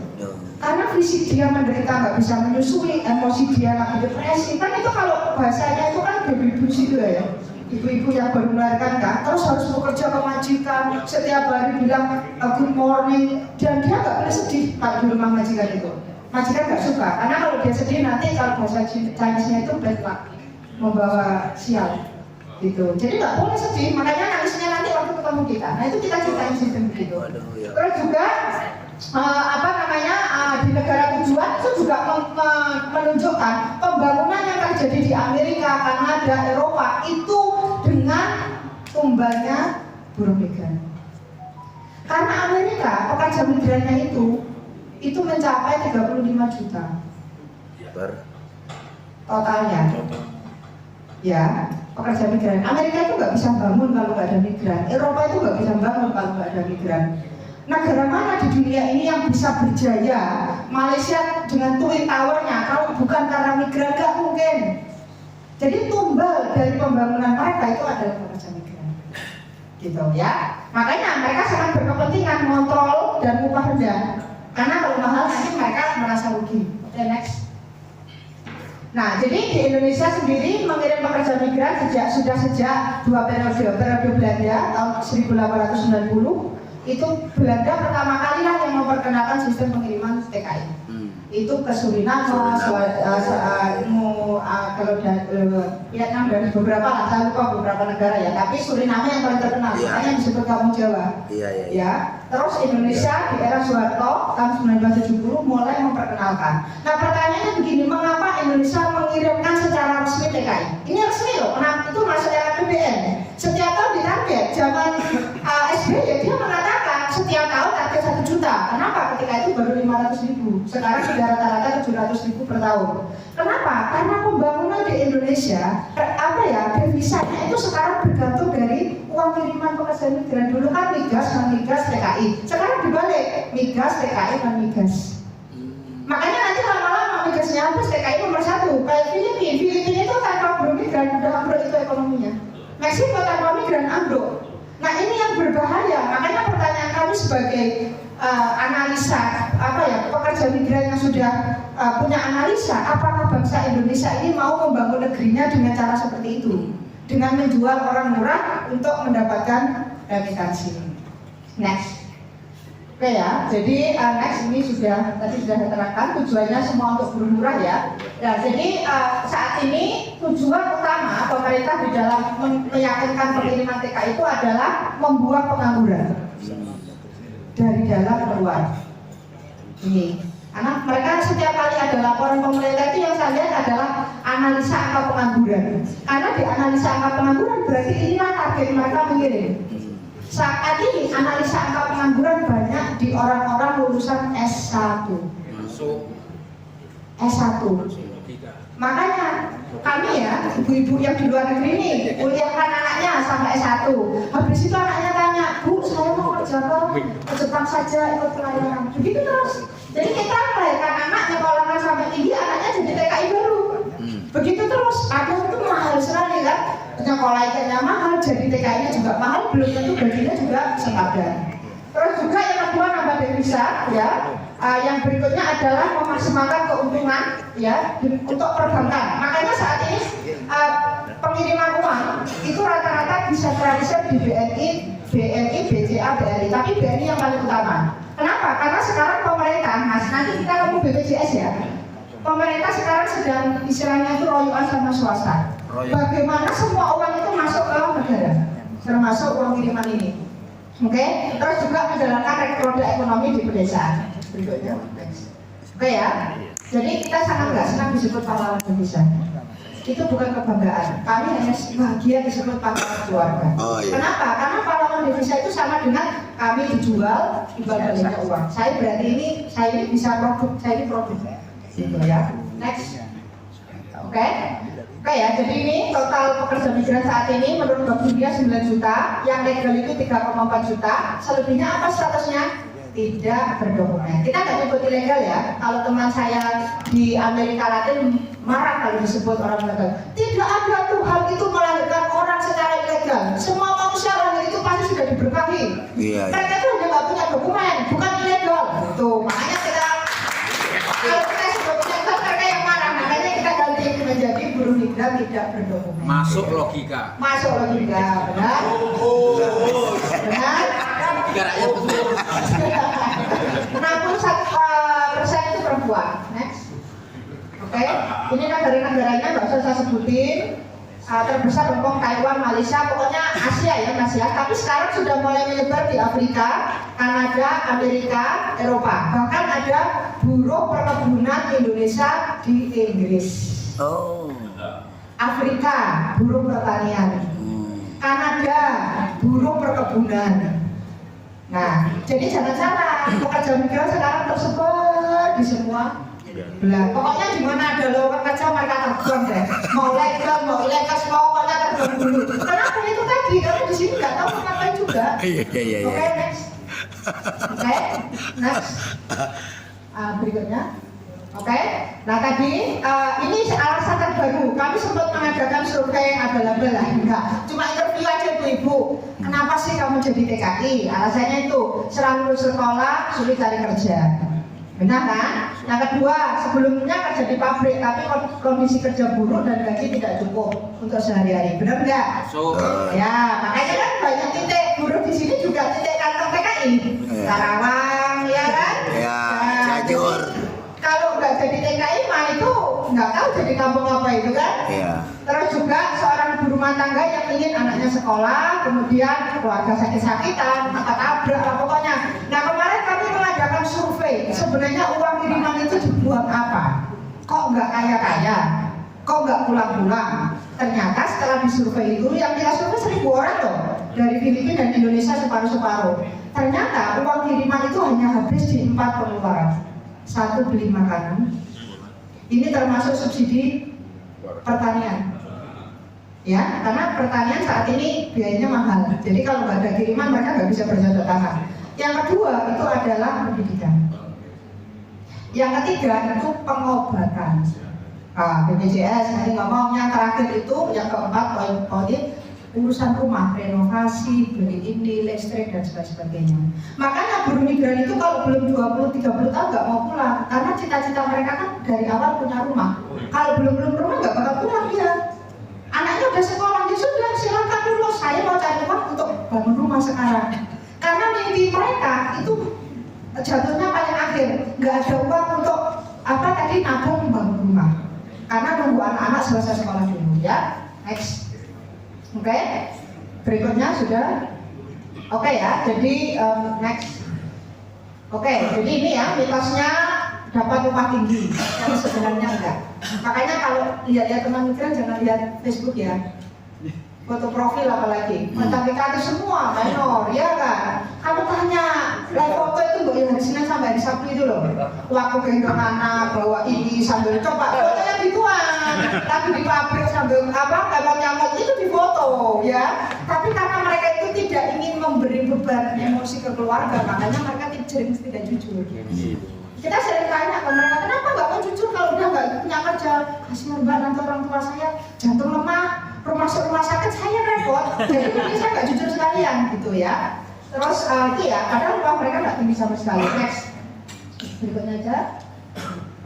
Karena fisik dia menderita nggak bisa menyusui, emosi dia lagi depresi. Kan itu kalau bahasanya itu kan baby blues itu ya. Ibu-ibu yang baru melahirkan kan, terus harus bekerja ke majikan, setiap hari bilang good morning, dan dia nggak boleh sedih kalau di rumah majikan itu. Majikan nggak suka, karena kalau dia sedih nanti kalau bahasa Chinese-nya itu bad luck, membawa sial, gitu. Jadi nggak boleh sedih, makanya nangisnya nanti waktu ketemu kita. Nah itu kita ciptain sistem begitu. Terus juga di negara tujuan itu juga menunjukkan pembangunan yang terjadi di Amerika, Kanada, Eropa itu dengan tumbalnya buruh migran. Karena Amerika pekerja migrannya itu mencapai 35 juta Per totalnya. Ya, pekerja migran. Amerika itu nggak bisa bangun kalau nggak ada migran. Eropa itu nggak bisa bangun kalau nggak ada migran. Negara mana di dunia ini yang bisa berjaya? Malaysia dengan Twin Tower-nya, kalau bukan karena migran nggak mungkin. Jadi tumbal dari pembangunan mereka itu adalah pekerja migran, gitu ya. Makanya mereka sangat berkepentingan mengontrol dan upah rendah. Karena kalau mahal nanti mereka merasa rugi. Oke, next. Nah, jadi di Indonesia sendiri mengirim pekerja migran sudah sejak dua periode Belanda tahun 1890. Itu Belanda pertama kali lah yang memperkenalkan sistem pengiriman TKI. Itu ke Suriname, kalau Vietnam dan beberapa lah, saya lupa beberapa negara ya. Tapi Suriname yang paling terkenal, makanya disebut Kampung Jawa. Ya. Terus Indonesia di era Soeharto tahun 1970 mulai memperkenalkan. Nah pertanyaannya begini, mengapa Indonesia mengirimkan secara resmi TKI? Ini resmi loh, kenapa itu masuk era APBN? Setiap tahun ditarget, zaman SBY dia mengatakan setiap tahun target 1 juta. Kenapa? Ketika itu baru 500.000, sekarang sudah rata-rata 700.000 per tahun. Kenapa? Karena pembangunan di Indonesia, devisanya itu sekarang bergantung dari uang kiriman pekerja migran. Dulu kan migas, non-migas, TKI. Sekarang dibalik, migas, TKI, non-migas. Makanya nanti lama-lama migasnya habis, TKI nomor 1. Kayak Filipina itu tanpa migran udah ambruk itu ekonominya. Meksiko tanpa migran ambruk. Nah ini yang berbahaya. Makanya pertanyaan kami sebagai analisa pekerja migran yang sudah punya analisa, apakah bangsa Indonesia ini mau membangun negerinya dengan cara seperti itu, dengan menjual orang murah untuk mendapatkan remitansi. Next. Oke ya, jadi next ini tadi sudah diterangkan tujuannya semua untuk buruh murah ya. Nah, jadi saat ini tujuan utama pemerintah di dalam meyakinkan pengiriman TKI itu adalah membuang pengangguran dari dalam keluar. Ini, karena mereka setiap kali ada laporan pemerintah itu yang saya lihat adalah analisa angka pengangguran. Karena di analisa angka pengangguran berarti inilah target mereka mengirim. Saat ini analisa angka pengangguran banyak di orang-orang lulusan S1. Makanya kami ya, ibu-ibu yang di luar negeri ini kuliahkan anaknya sampai S1. Habis itu anaknya tanya, Bu, saya mau kerja ke Jepang saja, ikut pelayanan. Begitu terus. Jadi kita melahirkan anak nyekolahkan sampai tinggi, anaknya jadi TKI baru. Begitu terus. Padahal itu mahal sekali kan. Nyekolah ikannya mahal, jadi TKI-nya juga mahal, belum tentu gajinya juga sepadan. Terus juga yang kedua nambah devisa ya. Yang berikutnya adalah memaksimalkan keuntungan ya untuk perbankan. Makanya saat ini pengiriman uang itu rata-rata disentralisir di BNI, BCA, BRI. Tapi BNI yang paling utama. Kenapa? Karena sekarang pemerintah, Mas, nanti kita ngomong BPJS ya. Pemerintah sekarang sedang istilahnya itu royoan sama swasta. Bagaimana semua uang itu masuk ke negara, termasuk uang kiriman ini. Oke, terus juga menjalankan roda ekonomi di pedesaan. Berikutnya, oke ya. Jadi kita sangat nggak senang disebut pahlawan devisa. Itu bukan kebanggaan. Kami hanya bahagia disebut pahlawan keluarga. Kenapa? Karena pahlawan devisa itu sama dengan kami dijual, dibandingnya uang. Saya ini bisa produk, saya ini produk. Gitu ya. Next. Oke ya, jadi ini total pekerja migran saat ini menurut Bank Dunia 9 juta, yang legal itu 3,4 juta, selebihnya apa statusnya? Tidak berdokumen. Kita nggak nyebut ilegal ya. Kalau teman saya di Amerika Latin marah kalau disebut orang ilegal. Tidak ada Tuhan itu melahirkan orang secara ilegal. Semua manusia lahir itu pasti sudah diberkahi. Mereka itu hanya nggak punya dokumen, bukan ilegal. Tuh, makanya kita kalau kita sebut ilegal mereka yang marah. Makanya kita ganti menjadi buruh migran tidak berdokumen. Masuk logika, benar? Benar? 61% itu perempuan. Next. Oke, ini negara-negaranya nggak usah saya sebutin. Terbesar Hongkong, Taiwan, Malaysia, pokoknya Asia ya Mas ya. Tapi sekarang sudah mulai menyebar di Afrika, Kanada, Amerika, Eropa. Bahkan ada buruh perkebunan Indonesia di Inggris. Afrika, buruh pertanian. Kanada, buruh perkebunan. Nah, jadi jangan salah, pekerja migran sekarang tersebar di semua belah. Pokoknya di mana ada lowongan kerja mereka terbang deh. Mau legal, pokoknya terbang dulu. Kenapa itu tadi? Karena di sini nggak tahu mau ngapain juga. Oke, next. Oke, next. Berikutnya. Oke, nah tadi ini alasan terbaru. Kami sempat mengadakan survei abal-abal lah, enggak. Cuma interview aja ibu. Kenapa sih kamu jadi TKI? Alasannya itu setelah lulus sekolah sulit cari kerja. Benar kan? Yang kedua, sebelumnya kerja di pabrik tapi kondisi kerja buruk dan gaji tidak cukup untuk sehari-hari. Benar nggak? Ya, makanya kan banyak titik buruh di sini juga titik kantong TKI. Karawang, ya kan? Ya, Cianjur. Kalau nggak jadi TKI mah itu nggak tahu jadi kampung apa itu kan? Iya. Terus juga seorang ibu rumah tangga yang ingin anaknya sekolah, kemudian keluarga sakit-sakitan, tabrak lah pokoknya. Nah kemarin kami mengadakan survei, sebenarnya uang kiriman itu dibuat apa? Kok nggak kaya-kaya? Kok nggak pulang-pulang? Ternyata setelah disurvei itu, yang kita survei 1.000 orang loh, dari Filipina dan Indonesia separuh-separuh. Ternyata uang kiriman itu hanya habis di 4 pengeluaran. 1, beli makanan. Ini termasuk subsidi pertanian. Ya, karena pertanian saat ini biayanya mahal. Jadi kalau nggak ada kiriman mereka nggak bisa bercocok tanam. Yang kedua itu adalah pendidikan. Yang ketiga itu pengobatan. BPJS nanti ngomongnya terakhir itu yang keempat poin urusan rumah, renovasi, beli ini, listrik dan sebagainya. Makanya buruh migran itu kalau belum 20-30 tahun nggak mau pulang karena cita-cita mereka kan dari awal punya rumah. Kalau belum rumah nggak bakal pulang dia. Anaknya udah sekolah, ya sudah silakan dulu. Saya mau cari uang untuk bangun rumah sekarang. Karena mimpi mereka itu jatuhnya paling akhir, nggak ada uang untuk apa tadi nabung bangun rumah. Karena nunggu anak-anak selesai sekolah dulu ya. Next. Oke, berikutnya sudah. Oke ya, jadi next. Oke, jadi ini ya mitosnya dapat upah tinggi, tapi sebenarnya enggak. Makanya kalau lihat teman migran jangan lihat Facebook ya, foto profil apalagi, tapi semua minor, ya kan? Kamu tanya, live foto itu dari hari Senin sampai hari Sabtu itu loh. Waktu gendong anak, bawa ini sambil coba fotonya gituan, tapi di pabrik sambil nyamot itu difoto ya. Tapi karena mereka itu tidak ingin memberi beban emosi ke keluarga, makanya mereka tidak jujur. Kita sering tanya ke mereka, kenapa nggak mau jujur kalau udah nggak punya kerja? Kasihan mbak, nanti orang tua saya jantung lemah, rumah sakit saya repot, jadi mungkin saya nggak jujur sekalian gitu ya. Terus iya, kadang upah mereka nggak tinggi sama sekali. Next, berikutnya aja.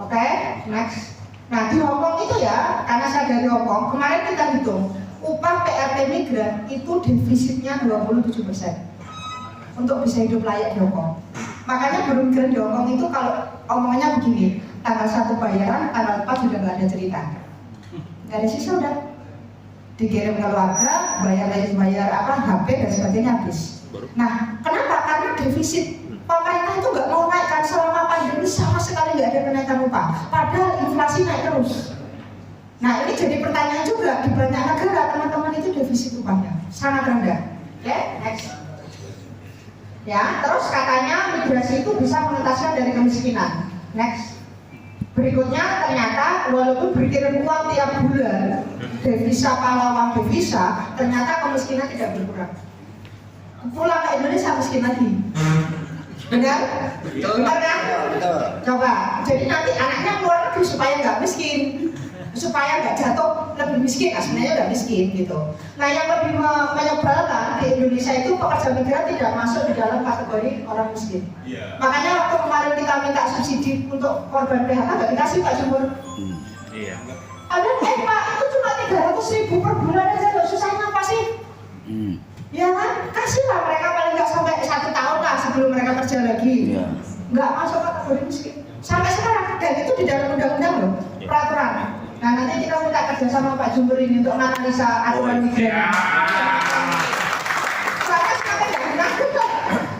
Oke, next. Nah di Hongkong itu ya, karena saya dari Hongkong, kemarin kita hitung upah PRT migran itu defisitnya 27% untuk bisa hidup layak di Hongkong. Makanya buruh migran di Hongkong itu kalau omongannya begini, tanggal 1 bayaran, tanggal 4 sudah nggak ada cerita, nggak ada sisa udah dikirim keluarga, bayar HP dan sebagainya habis. Nah, kenapa? Karena defisit pemerintah itu nggak mau naikkan selama pandemi sama sekali nggak ada kenaikan upah. Padahal inflasi naik terus. Nah, ini jadi pertanyaan juga di banyak negara teman-teman itu defisit upahnya sangat rendah. Oke, next. Ya, terus katanya migrasi itu bisa mengentaskan dari kemiskinan. Next. Berikutnya ternyata walaupun berkirim uang tiap bulan, devisa pahlawan devisa, ternyata kemiskinan tidak berkurang. Pulang ke Indonesia miskin lagi. Benar? Benar kan? Coba. Jadi nanti anaknya keluar negeri supaya nggak miskin, supaya nggak jatuh lebih miskin. Sebenarnya udah miskin gitu. Nah yang lebih menyebalkan di Indonesia itu pekerja migran tidak masuk di dalam kategori orang miskin. Makanya waktu kemarin kita minta subsidi untuk korban PHK nggak dikasih Pak Jumur. Iya. Ada Pak itu cuma 300.000 per bulan aja loh, susahnya apa sih? Ya kan, kasihlah mereka paling nggak sampai 1 tahun lah sebelum mereka kerja lagi. Nggak masuk kategori miskin sampai sekarang, dan itu di dalam undang-undang loh, peraturan. Nah nanti kita minta kerja sama Pak Jumur ini untuk menganalisa aturan migran. Soalnya sampai nggak benar.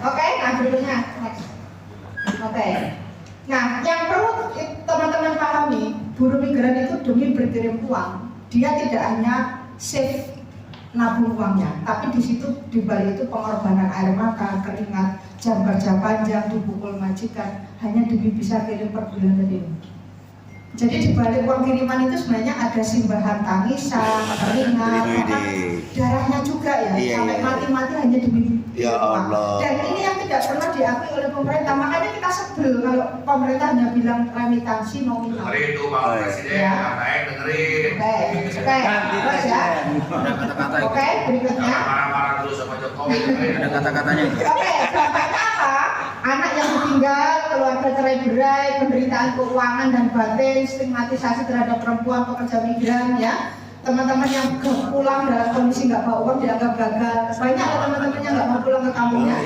Oke, nah berikutnya next. Oke. Nah yang perlu teman-teman pahami, buruh migran itu demi berkirim uang, dia tidak hanya save nabung uangnya, tapi di situ di balik itu pengorbanan air mata, keringat, jam kerja panjang, dipukul majikan hanya demi bisa kirim per bulan tadi. Jadi di balik uang kiriman itu sebenarnya ada simbahan tangisan, keringat, bahkan darahnya juga ya, sampai mati-mati hanya demi Ya Allah. Dan ini yang tidak pernah diakui oleh pemerintah, makanya kita sebel kalau pemerintah hanya bilang remitansi nominal. Dengerin tuh Pak Presiden, Ya. ngatain dengerin. Oke, terus ya. Oke, berikutnya. Marah-marah dulu sama Jokowi, dengerin. Ada kata-katanya. Oke, dampaknya apa? Anak yang ditinggal, keluarga cerai-berai, penderitaan keuangan dan batin, stigmatisasi terhadap perempuan pekerja migran ya. Teman-teman yang pulang dalam kondisi nggak bawa uang dianggap gagal. Banyak lah teman-teman yang nggak mau pulang ke kampungnya.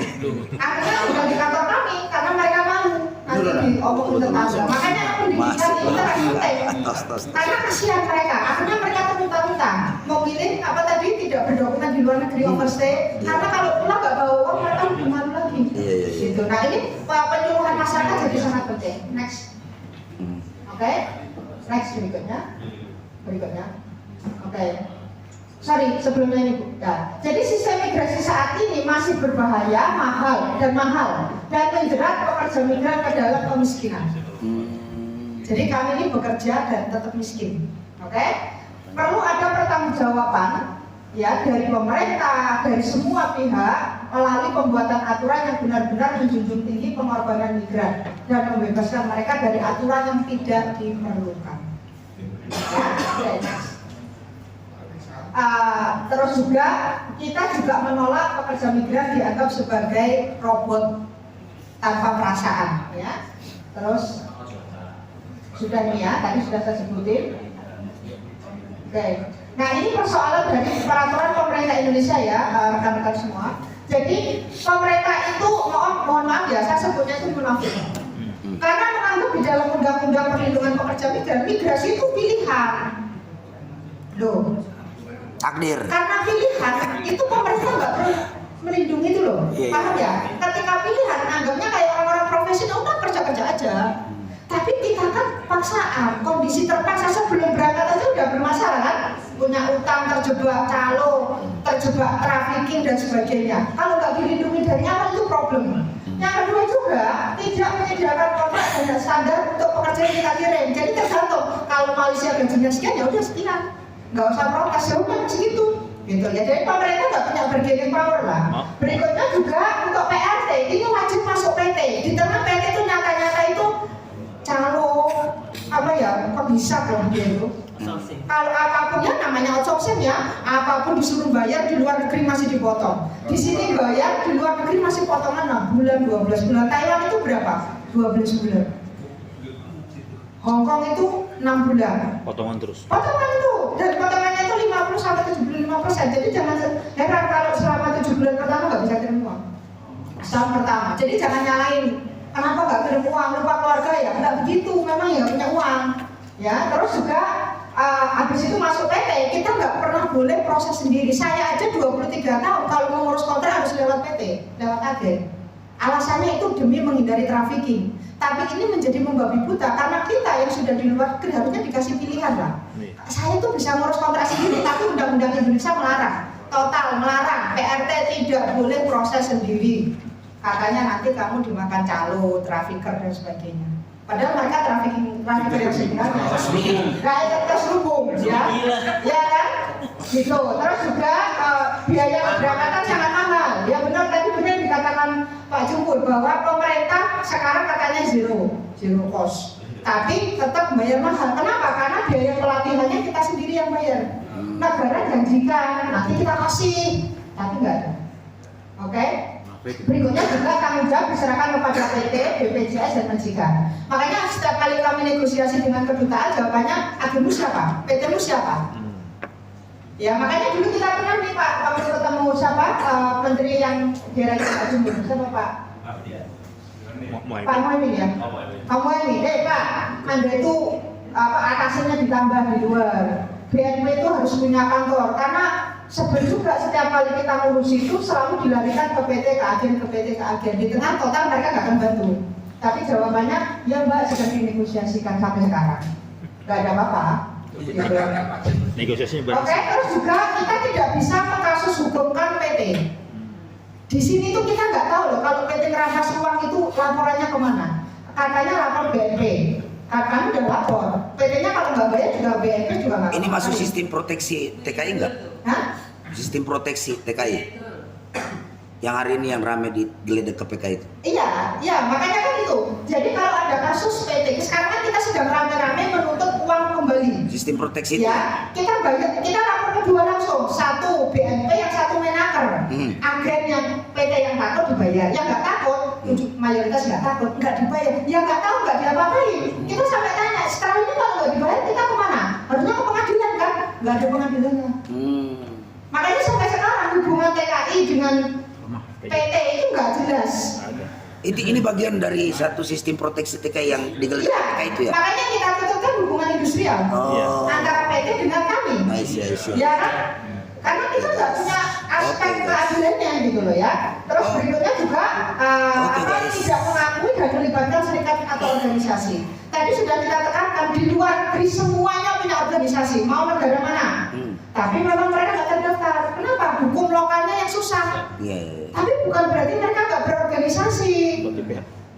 Akhirnya tinggal di kantor kami karena mereka malu nanti diomongin tetangga. Makanya pendidikan itu sangat penting. Karena kasihan mereka. Akhirnya mereka terluka-luka. Mau pilih apa tadi tidak berdokumen di luar negeri overstay. Karena kalau pulang nggak bawa uang mereka lebih malu lagi. Gitu. Nah ini penyuluhan masyarakat jadi sangat penting. Next. Oke. Next berikutnya. Oke. Sorry, sebelumnya ini Bu. Ya. Jadi sistem migrasi saat ini masih berbahaya, mahal dan menjerat pekerja migran ke dalam kemiskinan. Jadi kami ini bekerja dan tetap miskin. Oke? Perlu ada pertanggungjawaban ya dari pemerintah, dari semua pihak melalui pembuatan aturan yang benar-benar menjunjung tinggi pengorbanan migran dan membebaskan mereka dari aturan yang tidak diperlukan. Terus juga kita juga menolak pekerja migran dianggap sebagai robot tanpa perasaan ya. Terus sudah ini ya, tadi sudah saya sebutin. Oke. Nah ini persoalan dari peraturan pemerintah Indonesia ya, rekan-rekan semua. Jadi pemerintah itu mohon maaf ya, saya sebutnya itu munafik. Karena menganggap di dalam undang-undang perlindungan pekerja migran, migrasi itu pilihan. Loh, Takdir. karena pilihan itu pemerintah nggak perlu melindungi itu loh, paham ya? Ketika pilihan, anggapnya kayak orang-orang profesional udah kerja-kerja aja. Tapi kita kan paksaan, kondisi terpaksa sebelum berangkat aja udah bermasalah kan? Punya utang, terjebak calo, terjebak trafficking dan sebagainya. Kalau nggak dilindungi dari awal itu problem. Yang kedua juga tidak menyediakan kontrak dan standar untuk pekerja yang kita kirim. Jadi tergantung kalau Malaysia gajinya sekian ya udah sekian. Nggak usah protes, ya udah segitu gitu ya. Jadi pemerintah nggak punya bargaining power lah. Berikutnya juga untuk PRT ini wajib masuk PT. Di tengah PT itu nyata-nyata itu calo apa ya, kok bisa loh dia itu. Kalau apapun ya namanya outsourcing ya, apapun disuruh bayar di luar negeri masih dipotong. Di sini bayar di luar negeri masih potongan 6 bulan, 12 bulan. Taiwan itu berapa? 12 bulan. Hong Kong itu 6 bulan. Potongan terus. Potongan itu, dan potongannya itu 50-75%. Jadi jangan heran kalau selama 7 bulan pertama nggak bisa kirim uang. Tahun pertama. Jadi jangan nyalain. Kenapa nggak kirim uang? Lupa keluarga ya? Nggak begitu. Memang ya punya uang. Ya, terus juga habis itu masuk PT, kita nggak pernah boleh proses sendiri. Saya aja 23 tahun kalau mau ngurus kontrak harus lewat PT, lewat agen. Alasannya itu demi menghindari trafficking. Tapi ini menjadi membabi buta karena kita yang sudah di luar negeri harusnya dikasih pilihan lah. Saya tuh bisa ngurus kontrak sendiri, tapi undang-undang Indonesia melarang, total melarang. PRT tidak boleh proses sendiri. Katanya nanti kamu dimakan calo, trafficker dan sebagainya. Padahal mereka trafficker yang sebenarnya kayak terselubung, ya kan? Gitu. Terus juga biaya keberangkatan sangat mahal. Ya benar tadi benar dikatakan Pak Jumhur bahwa pemerintah sekarang katanya zero cost. Tapi tetap bayar mahal. Kenapa? Karena biaya pelatihannya kita sendiri yang bayar. Negara janjikan nanti kita kasih, tapi nggak ada. Oke? Berikutnya juga tanggung jawab diserahkan kepada PT, BPJS dan majikan. Makanya setiap kali kami negosiasi dengan kedutaan jawabannya agenmu siapa? PT-mu siapa? Ya makanya dulu kita pernah nih Pak, kami ketemu siapa? Menteri yang daerah Pak Jumhur, siapa Pak? Pak Muhaimin ya? Pak Muhaimin, Pak, Anda itu atasannya ditambah di luar. BNP itu harus punya kantor karena sebel juga setiap kali kita ngurus itu selalu dilarikan ke PT, ke agen, ke PT, ke agen. Di tengah total mereka nggak akan bantu. Tapi jawabannya, ya Mbak sedang dinegosiasikan sampai sekarang. Nggak ada apa-apa. Gitu. Negosiasinya Oke, berhasil. terus juga kita tidak bisa mengkasus hukumkan PT. Di sini tuh kita nggak tahu loh kalau PT ngerampas uang itu laporannya kemana. Katanya lapor BNP. Kami udah lapor. PT-nya kalau nggak bayar juga BNP juga nggak. Ini masuk sistem proteksi TKI enggak? Hah? Sistem proteksi TKI. Yang hari ini yang ramai digeledah KPK itu. Iya, iya, makanya kan itu. Jadi kalau ada kasus PT, sekarang kan kita sedang rame-rame menuntut uang kembali. Sistem proteksi itu. Ya, kita bayar, kita lapor kedua langsung. Satu BNP, yang satu Menaker. Agen yang PT yang takut dibayar, yang nggak takut, mayoritas nggak takut, nggak dibayar. Yang nggak tahu nggak diapa-apain. Kita sampai tanya, setelah ini kalau nggak dibayar kita kemana? Harusnya ke pengadilan kan? Nggak ada pengadilannya. Makanya sampai sekarang hubungan TKI dengan PT itu nggak jelas. Ini bagian dari satu sistem proteksi TKI yang digeledah Iya, KPK itu ya. makanya kita tutupkan hubungan industrial antara PT dengan kami. Ya kan? Karena kita nggak punya aspek keadilannya gitu loh ya. Terus berikutnya juga tidak mengakui dan melibatkan serikat atau organisasi. Tadi sudah kita tekankan di luar negeri semuanya punya organisasi, mau negara mana. Tapi memang mereka nggak terdaftar. Kenapa? Hukum lokalnya yang susah. Tapi bukan berarti mereka nggak berorganisasi.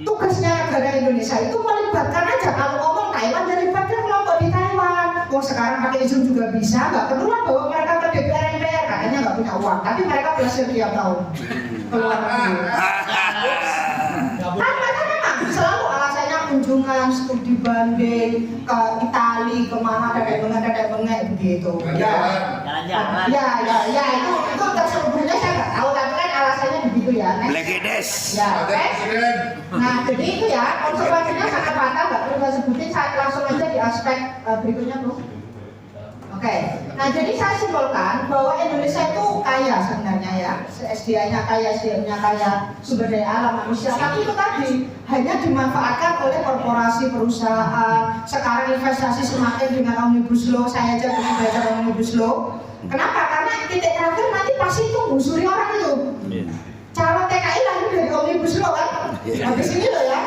Tugasnya negara Indonesia itu melibatkan aja. Kalau ngomong Taiwan, ya libatkan kelompok di Taiwan. Wah sekarang pakai izin juga bisa. Nggak perlu lah bawa mereka ke DPR MPR. Katanya nggak punya uang. Tapi mereka berhasil tiap tahun keluar negeri. Kan mereka memang selalu alasannya kunjungan, studi banding ke Itali, kemana ada bengek begitu. Jalan-jalan. Ya itu terselubungnya saya nggak tahu, tapi kan alasannya begitu ya. Blegedes. Ya, oke. Nah jadi itu ya konsekuensinya sangat fatal, nggak perlu saya sebutin, saya langsung aja di aspek berikutnya tuh. Oke, nah jadi saya simpulkan bahwa Indonesia itu kaya sebenarnya ya, SDA-nya kaya, SDM-nya kaya, sumber daya alam manusia, tapi itu tadi hanya dimanfaatkan oleh korporasi, perusahaan. Sekarang investasi semakin dengan Omnibus Law, saya aja pengen belajar Omnibus Law. Kenapa? Karena titik terakhir nanti pasti itu ngusuri orang itu. Calon TKI lahir dari Omnibus Law kan? Habis ini loh ya,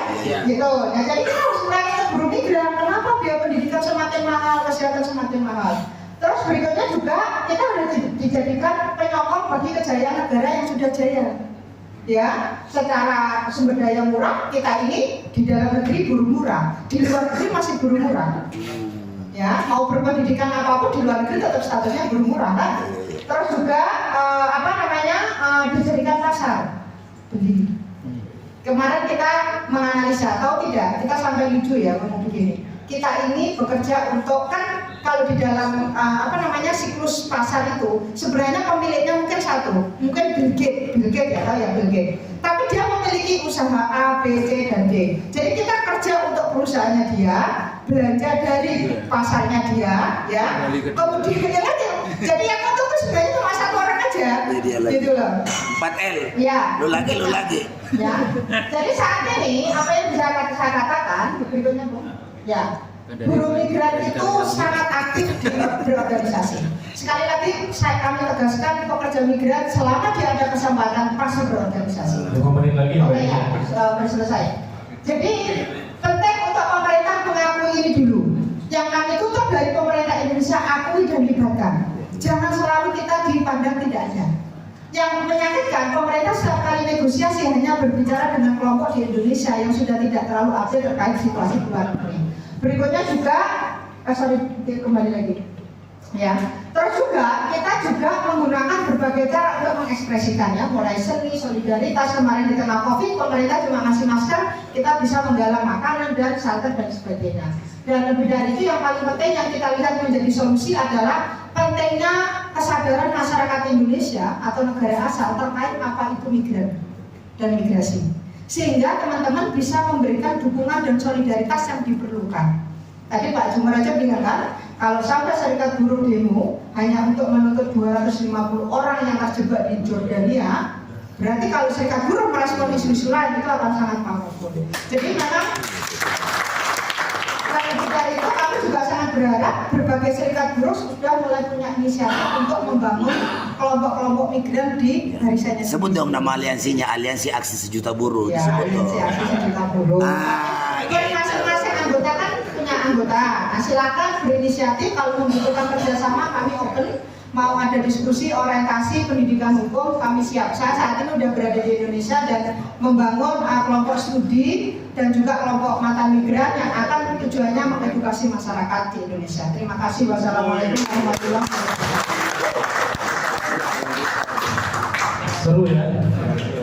gitu. Nah jadi kita harus mulai berburu migran. Kenapa biaya pendidikan semakin mahal, kesehatan semakin mahal? Terus berikutnya juga kita harus dijadikan penyokong bagi kejayaan negara yang sudah jaya. Ya, secara sumber daya murah kita ini di dalam negeri buruh murah, di luar negeri masih buruh murah. Ya, mau berpendidikan apapun di luar negeri tetap statusnya buruh murah kan? Terus juga dijadikan pasar beli. Kemarin kita menganalisa, tahu tidak? Kita sampai lucu ya ngomong begini. Kita ini bekerja untuk kan kalau di dalam siklus pasar itu sebenarnya pemiliknya mungkin satu, mungkin Bill Gates ya, tahu ya Bill Gates. Tapi dia memiliki usaha A, B, C dan D. Jadi kita kerja untuk perusahaannya dia, belanja dari pasarnya dia, ya. Kemudian jadi yang untuk itu sebenarnya cuma satu orang aja, gitu loh. 4L. Ya. Lu lagi. Ya. Jadi saat ini apa yang bisa saya katakan berikutnya Bu? Ya. Buruh migran itu sangat aktif di berorganisasi. Sekali lagi kami tegaskan pekerja migran selama dia ada kesempatan pasti berorganisasi. 5 menit lagi. Oke ya, selesai. Jadi penting untuk pemerintah mengakui ini dulu. Yang kami tuntut dari pemerintah Indonesia akui dan libatkan. Jangan selalu kita dipandang tidak ada. Yang menyakitkan pemerintah setiap kali negosiasi hanya berbicara dengan kelompok di Indonesia yang sudah tidak terlalu update terkait situasi luar negeri. Berikutnya juga, kembali lagi. Ya, terus juga kita juga menggunakan berbagai cara untuk mengekspresikannya, mulai seni, solidaritas. Kemarin di tengah COVID, pemerintah cuma ngasih masker, kita bisa menggalang makanan dan shelter dan sebagainya. Dan lebih dari itu yang paling penting yang kita lihat menjadi solusi adalah pentingnya kesadaran masyarakat Indonesia atau negara asal terkait apa itu migran dan migrasi. Sehingga teman-teman bisa memberikan dukungan dan solidaritas yang diperlukan. Tadi Pak Jumar aja bilang kan, kalau sampai serikat buruh demo hanya untuk menuntut 250 orang yang terjebak di Jordania, berarti kalau serikat buruh merespon isu-isu lain itu akan sangat powerful. Jadi memang dari itu kami juga sangat berharap berbagai serikat buruh sudah mulai punya inisiatif untuk membangun kelompok-kelompok migran di barisannya. Sebut dong nama aliansinya, Aliansi Aksi Sejuta Buruh. Ya, Aliansi Aksi Sejuta Buruh. Gitu. Masing-masing anggota kan punya anggota. Nah, silakan berinisiatif kalau membutuhkan kerjasama, kami open. Mau ada diskusi orientasi pendidikan hukum, kami siap. Saya saat ini sudah berada di Indonesia dan membangun kelompok studi dan juga kelompok mata migran yang akan tujuannya mengedukasi masyarakat di Indonesia. Terima kasih. Wassalamualaikum warahmatullahi wabarakatuh. Seru ya.